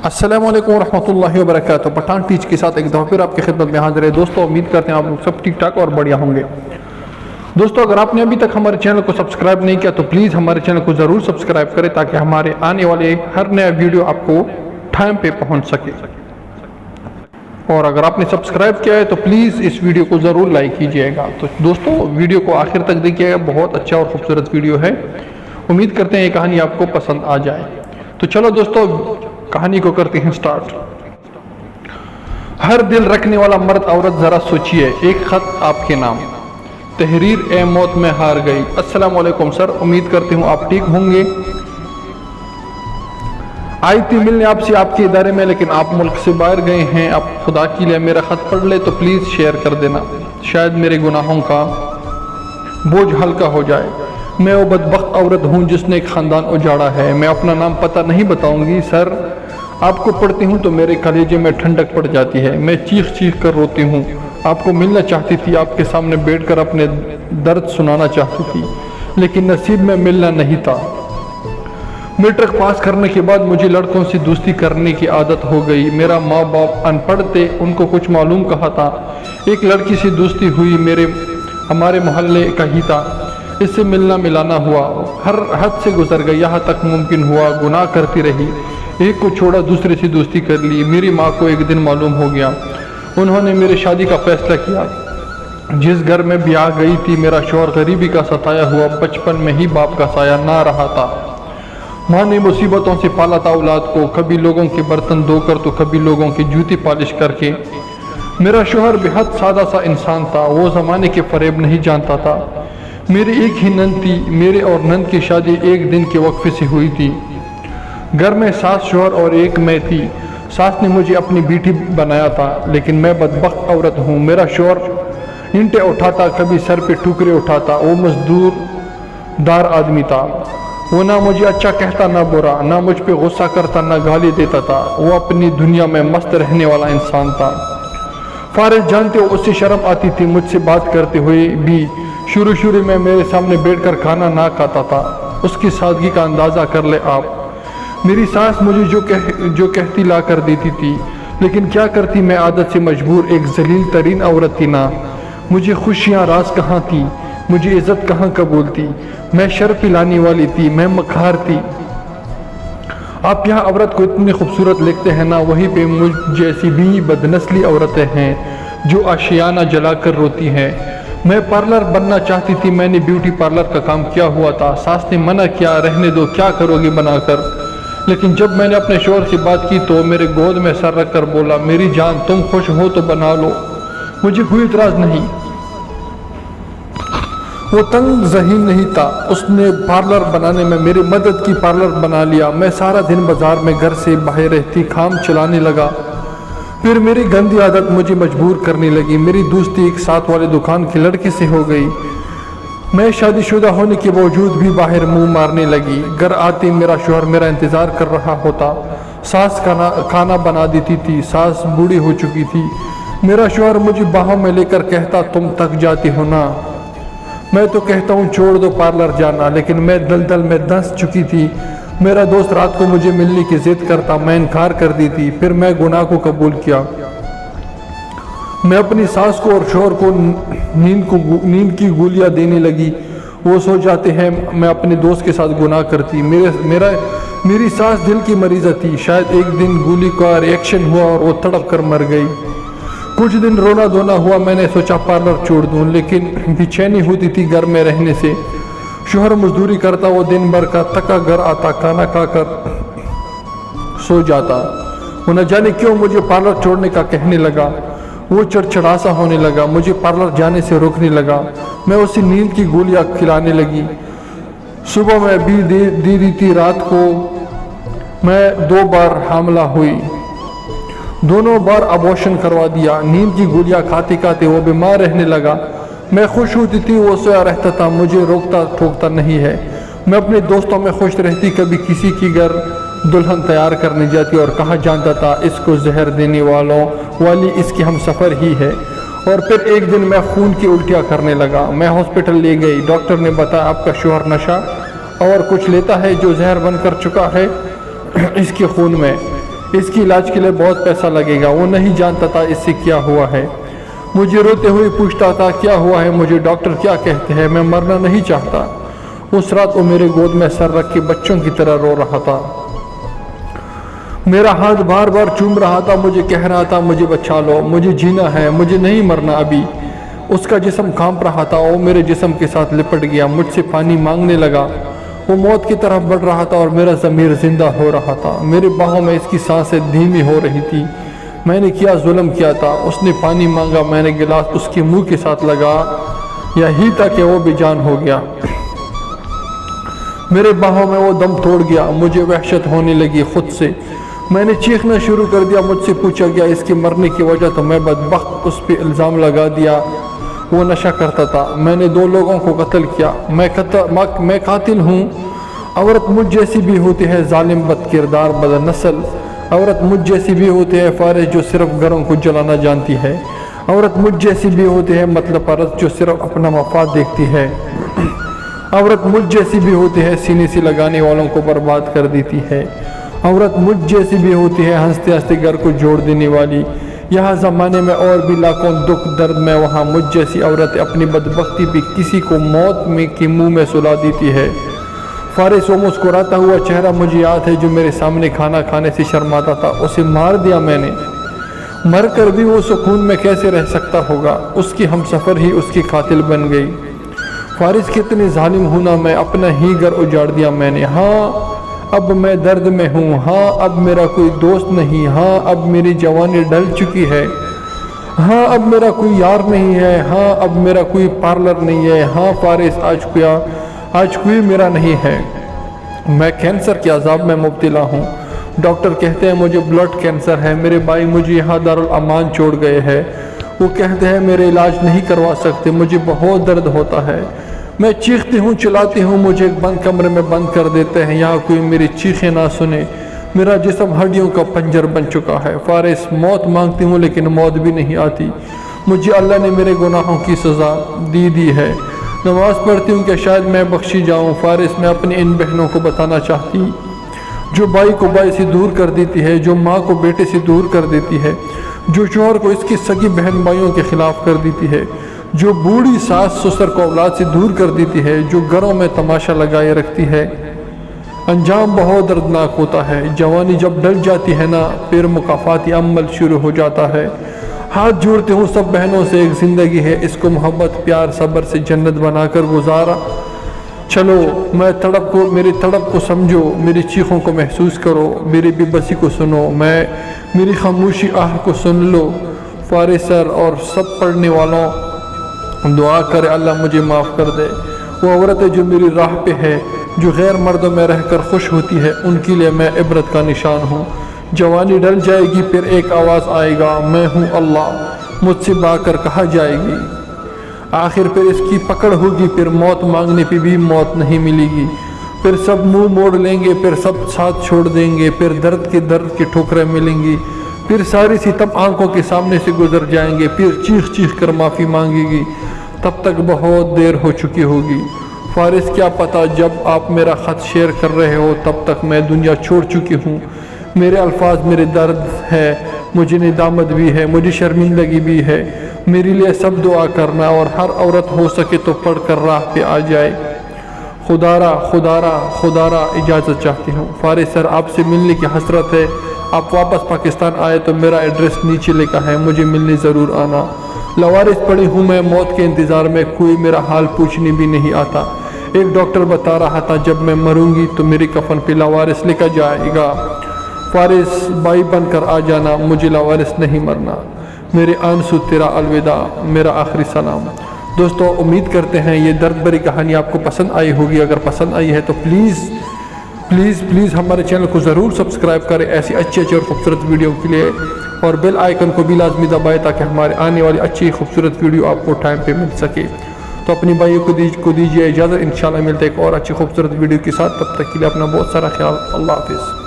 अस्सलामु अलैकुम रहमतुल्लाहि व बरकातहू। पठान टीच के साथ एक दफ़ा फिर आपकी खिदमत में हाजिर है। दोस्तों, उम्मीद करते हैं आप लोग सब ठीक ठाक और बढ़िया होंगे। दोस्तों, अगर आपने अभी तक हमारे चैनल को सब्सक्राइब नहीं किया तो प्लीज़ हमारे चैनल को ज़रूर सब्सक्राइब करें ताकि हमारे आने वाले हर नया वीडियो आपको टाइम पे पहुंच सके। और अगर आपने सब्सक्राइब किया है तो प्लीज़ इस वीडियो को ज़रूर लाइक कीजिएगा। तो दोस्तों, वीडियो को आखिर तक देखिएगा, बहुत अच्छा और खूबसूरत वीडियो है। उम्मीद करते हैं ये कहानी आपको पसंद आ जाए। तो चलो दोस्तों, कहानी को करते हैं स्टार्ट। हर दिल रखने वाला मर्द औरत जरा सोचिए, एक खत आपके नाम, तहरीर ए मौत में हार गई। अस्सलाम वालेकुम सर, उम्मीद करती हूँ आप ठीक होंगे। आई थी मिलने आपसे आपके इदारे में, लेकिन आप मुल्क से बाहर गए हैं। आप खुदा के लिए मेरा खत पढ़ ले तो प्लीज़ शेयर कर देना, शायद मेरे गुनाहों का बोझ हल्का हो जाए। मैं वो बदबख्त औरत हूँ जिसने एक ख़ानदान उजाड़ा है। मैं अपना नाम पता नहीं बताऊंगी सर, आपको पढ़ती हूँ तो मेरे कलेजे में ठंडक पड़ जाती है। मैं चीख चीख कर रोती हूँ। आपको मिलना चाहती थी, आपके सामने बैठकर अपने दर्द सुनाना चाहती थी, लेकिन नसीब में मिलना नहीं था। मैट्रिक पास करने के बाद मुझे लड़कों से दोस्ती करने की आदत हो गई। मेरा माँ बाप अनपढ़ थे, उनको कुछ मालूम कहा था। एक लड़की से दोस्ती हुई, हमारे मोहल्ले का ही था। इससे मिलना मिलाना हुआ, हर हद से गुजर गई। यहाँ तक मुमकिन हुआ गुनाह करती रही, एक को छोड़ा दूसरे से दोस्ती कर ली। मेरी माँ को एक दिन मालूम हो गया, उन्होंने मेरी शादी का फैसला किया। जिस घर में ब्याह गई थी, मेरा शौहर गरीबी का सताया हुआ, बचपन में ही बाप का साया ना रहा था। माँ ने मुसीबतों से पाला था औलाद को, कभी लोगों के बर्तन धोकर तो कभी लोगों की जूती पॉलिश करके। मेरा शौहर बेहद सादा सा इंसान था, वो ज़माने के फरेब नहीं जानता था। मेरी एक ही नंद थी, मेरे और नंद की शादी एक दिन के वक्फे से हुई थी। घर में सास शौहर और एक मैं थी। सास ने मुझे अपनी बेटी बनाया था, लेकिन मैं बदबख्त औरत हूँ। मेरा शौहर ईंटें उठाता, कभी सर पे ठुकरे उठाता। वो मजदूरदार आदमी था। वो ना मुझे अच्छा कहता ना बुरा, ना मुझ पे गुस्सा करता ना गाली देता था। वो अपनी दुनिया में मस्त रहने वाला इंसान था। फारिज जानते हो, उससे शर्म आती थी मुझसे बात करते हुए भी। शुरू में मेरे सामने बैठकर खाना ना खाता था। उसकी सादगी का अंदाज़ा कर ले आप। मेरी सास मुझे जो कहती ला कर देती थी, लेकिन क्या करती, मैं आदत से मजबूर। एक जलील तरीन औरत थी ना। मुझे खुशियाँ राज कहाँ थी, मुझे इज़्ज़त कहाँ कबूल थी। मैं शर पिलाने वाली थी, मैं मखार थी। आप यहाँ औरत को इतनी खूबसूरत लिखते हैं ना, वहीं पे मुझ जैसी भी बदनस्ली औरतें हैं जो आशियाना जला कर रोती हैं। मैं पार्लर बनना चाहती थी, मैंने ब्यूटी पार्लर का काम किया हुआ था। सास ने मना किया, रहने दो, क्या करोगी बनाकर। लेकिन जब मैंने अपने शौहर से बात की तो मेरे गोद में सर रख कर बोला, मेरी जान तुम खुश हो तो बना लो, मुझे कोई इतराज़ नहीं। वो तंग ज़हीन नहीं था, उसने पार्लर बनाने में मेरी मदद की, पार्लर बना लिया। मैं सारा दिन बाजार में घर से बाहर रहती, काम चलाने लगा। फिर मेरी गंदी आदत मुझे मजबूर करने लगी। मेरी दोस्ती एक साथ वाले दुकान की लड़के से हो गई। मैं शादीशुदा होने के बावजूद भी बाहर मुंह मारने लगी। घर आती मेरा शौहर मेरा इंतज़ार कर रहा होता। सास खाना बना देती थी। सास बूढ़ी हो चुकी थी। मेरा शौहर मुझे बाहों में लेकर कहता, तुम थक जाती हो ना। मैं तो कहता हूँ छोड़ दो पार्लर जाना, लेकिन मैं दलदल में धंस चुकी थी। मेरा दोस्त रात को मुझे मिलने की जिद करता, मैं इनकार कर दी थी। फिर मैं गुनाह को कबूल किया। मैं अपनी सास को और शौहर को नींद की गोलियां देने लगी। वो सो जाते हैं, मैं अपने दोस्त के साथ गुनाह करती। मेरी सास दिल की मरीज़ थी। शायद एक दिन गोली का रिएक्शन हुआ और वो तड़प कर मर गई। कुछ दिन रोना धोना हुआ, मैंने सोचा पार्लर छोड़ दूँ, लेकिन बेचैनी होती थी घर में रहने से। शौहर मजदूरी करता, वो दिन भर का थका घर आता, खाना खाकर सो जाता। वो न जाने क्यों मुझे पार्लर छोड़ने का कहने लगा। वो चिड़चिड़ासा होने लगा, मुझे पार्लर जाने से रोकने लगा। मैं उसे नींद की गोलियां खिलाने लगी। सुबह में भी दे दी थी। रात को मैं 2 बार हामला हुई, दोनों बार अबॉर्शन करवा दिया। नींद की गोलियां खाते खाते वो बीमार रहने लगा। मैं खुश होती थी, वो सोया रहता था, मुझे रोकता ठोकता नहीं है। मैं अपने दोस्तों में खुश रहती, कभी किसी की घर दुल्हन तैयार करने जाती और कहा जानता था इसको जहर देने वाली इसकी हम सफ़र ही है। और फिर एक दिन मैं खून की उल्टियाँ करने लगा। मैं हॉस्पिटल ले गई। डॉक्टर ने बताया आपका शौहर नशा और कुछ लेता है जो जहर बन कर चुका है इसके खून में। इसके इलाज के लिए बहुत पैसा लगेगा। वो नहीं जानता था इससे क्या हुआ है। मुझे रोते हुए पूछता था क्या हुआ है, मुझे डॉक्टर क्या कहते हैं, मैं मरना नहीं चाहता। उस रात वो मेरे गोद में सर रख के बच्चों की तरह रो रहा था। मेरा हाथ बार बार चूम रहा था, मुझे कह रहा था मुझे बचा लो, मुझे जीना है, मुझे नहीं मरना अभी। उसका जिस्म कांप रहा था, वो मेरे जिस्म के साथ लिपट गया, मुझसे पानी मांगने लगा। वो मौत की तरफ बढ़ रहा था और मेरा ज़मीर जिंदा हो रहा था। मेरे बाहों में इसकी सांसें धीमी हो रही थी। मैंने क्या जुल्म किया था। उसने पानी मांगा, मैंने गिलास उसके मुंह के साथ लगा, यही था कि वो बेजान हो गया। मेरे बाहों में वो दम तोड़ गया। मुझे वहशत होने लगी खुद से। मैंने चीखना शुरू कर दिया। मुझसे पूछा गया इसके मरने की वजह, तो मैं बदबख्त उस पर इल्ज़ाम लगा दिया वो नशा करता था। मैंने 2 लोगों को कत्ल किया। मैं कातिल हूँ। औरत मुझ जैसी भी होती है, जालिम बदकिरदार बदनस्ल। औरत मुझ जैसी भी होती है, फारिश जो सिर्फ घरों को जलाना जानती है। औरत मुझ जैसी भी होती है, मतलब परस्त जो सिर्फ अपना मफाद देखती है। औरत मुझ जैसी भी होती है, सीने से लगाने वालों को बर्बाद कर देती है। औरत मुझ जैसी भी होती है, हंसते हंसते घर को जोड़ देने वाली। यहाँ ज़माने में और भी लाखों दुख दर्द में वहाँ मुझ जैसी औरत अपनी बदबख्ती भी किसी को मौत में के मुँह में सुला देती है। फारिस वो मुस्कुराता हुआ चेहरा मुझे याद है जो मेरे सामने खाना खाने से शर्माता था। उसे मार दिया मैंने। मर कर भी वो सुकून में कैसे रह सकता होगा। उसकी हमसफ़र ही उसकी कातिल बन गई। फारिस कितनी जालिम हूँ ना, मैं अपना ही घर उजाड़ दिया मैंने। हाँ अब मैं दर्द में हूँ। हाँ अब मेरा कोई दोस्त नहीं। हाँ अब मेरी जवानी ढल चुकी है। हाँ अब मेरा कोई यार नहीं है। हाँ अब मेरा कोई पार्लर नहीं है। हाँ फारिस आज कोई मेरा नहीं है। मैं कैंसर के अजाब में मुब्तला हूँ। डॉक्टर कहते हैं मुझे ब्लड कैंसर है। मेरे भाई मुझे यहाँ दारुल अमान छोड़ गए हैं। वो कहते हैं मेरे इलाज नहीं करवा सकते, मुझे बहुत दर्द होता है। मैं चीखती हूँ चिल्लाती हूँ, मुझे एक बंद कमरे में बंद कर देते हैं। यहाँ कोई मेरी चीखें ना सुने। मेरा जिस्म हड्डियों का पंजर बन चुका है। फारिस मौत मांगती हूँ लेकिन मौत भी नहीं आती। मुझे अल्लाह ने मेरे गुनाहों की सज़ा दी है। नमाज़ पढ़ती हूँ कि शायद मैं बख्शी जाऊँ। फारिस मैं अपनी इन बहनों को बताना चाहती, जो भाई को भाई से दूर कर देती है, जो माँ को बेटे से दूर कर देती है, जो शौहर को इसकी सगी बहन भाइयों के खिलाफ कर देती है, जो बूढ़ी सास ससुर को औलाद से दूर कर देती है, जो घरों में तमाशा लगाए रखती है। अंजाम बहुत दर्दनाक होता है। जवानी जब डल जाती है ना, फिर मुकाफाती अमल शुरू हो जाता है। हाथ जोड़ते हूँ सब बहनों से, एक ज़िंदगी है, इसको मोहब्बत प्यार सब्र से जन्नत बनाकर गुजारा। चलो मेरी तड़प को समझो, मेरी चीखों को महसूस करो, मेरी बेबसी को सुनो, मेरी खामोशी आह को सुन लो। फारिस सर और सब पढ़ने वालों दुआ करे अल्लाह मुझे माफ़ कर दे। वो औरत है जो मेरी राह पे है, जो गैर मर्दों में रहकर खुश होती है, उनके लिए मैं इबरत का निशान हूँ। जवानी डल जाएगी फिर एक आवाज़ आएगा, मैं हूँ अल्लाह, मुझसे बाकर कहा जाएगी। आखिर फिर इसकी पकड़ होगी, फिर मौत मांगने पे भी मौत नहीं मिलेगी। फिर सब मुंह मोड़ लेंगे, फिर सब साथ छोड़ देंगे, फिर दर्द की ठोकरें मिलेंगी, फिर सारी सितम आंखों के सामने से गुजर जाएंगे, फिर चीख चीख कर माफ़ी मांगेगी। तब तक बहुत देर हो चुकी होगी। फारिस क्या पता जब आप मेरा ख़त शेयर कर रहे हो तब तक मैं दुनिया छोड़ चुकी हूँ। मेरे अल्फाज मेरे दर्द है, मुझे निदामत भी है, मुझे शर्मिंदगी भी है। मेरे लिए सब दुआ करना और हर औरत हो सके तो पढ़ कर राह पे आ जाए। खुदारा इजाज़त चाहती हूँ। फारिस सर आपसे मिलने की हसरत है। आप वापस पाकिस्तान आए तो मेरा एड्रेस नीचे लिखा है, मुझे मिलने ज़रूर आना। लवारिस पड़ी हूँ मैं मौत के इंतज़ार में, कोई मेरा हाल पूछने भी नहीं आता। एक डॉक्टर बता रहा था जब मैं मरूंगी तो मेरी कफन पे लवारिस लिखा जाएगा, फारिस भाई बनकर आ जाना, मुझे लवारिस नहीं मरना। मेरे आंसू तेरा अलविदा, मेरा आखिरी सलाम। दोस्तों उम्मीद करते हैं ये दर्द भरी कहानी आपको पसंद आई होगी। अगर पसंद आई है तो प्लीज़ हमारे चैनल को ज़रूर सब्सक्राइब करें ऐसी अच्छी और खूबसूरत वीडियो के लिए, और बेल आइकन को भी लाजमी दबाएं ताकि हमारे आने वाली अच्छी खूबसूरत वीडियो आपको टाइम पे मिल सके। तो अपनी भाइयों को दीजिए इजाज़त। इंशाल्लाह मिलते एक और अच्छी खूबसूरत वीडियो के साथ। तब तक के लिए अपना बहुत सारा ख्याल। अल्लाह हाफिज़।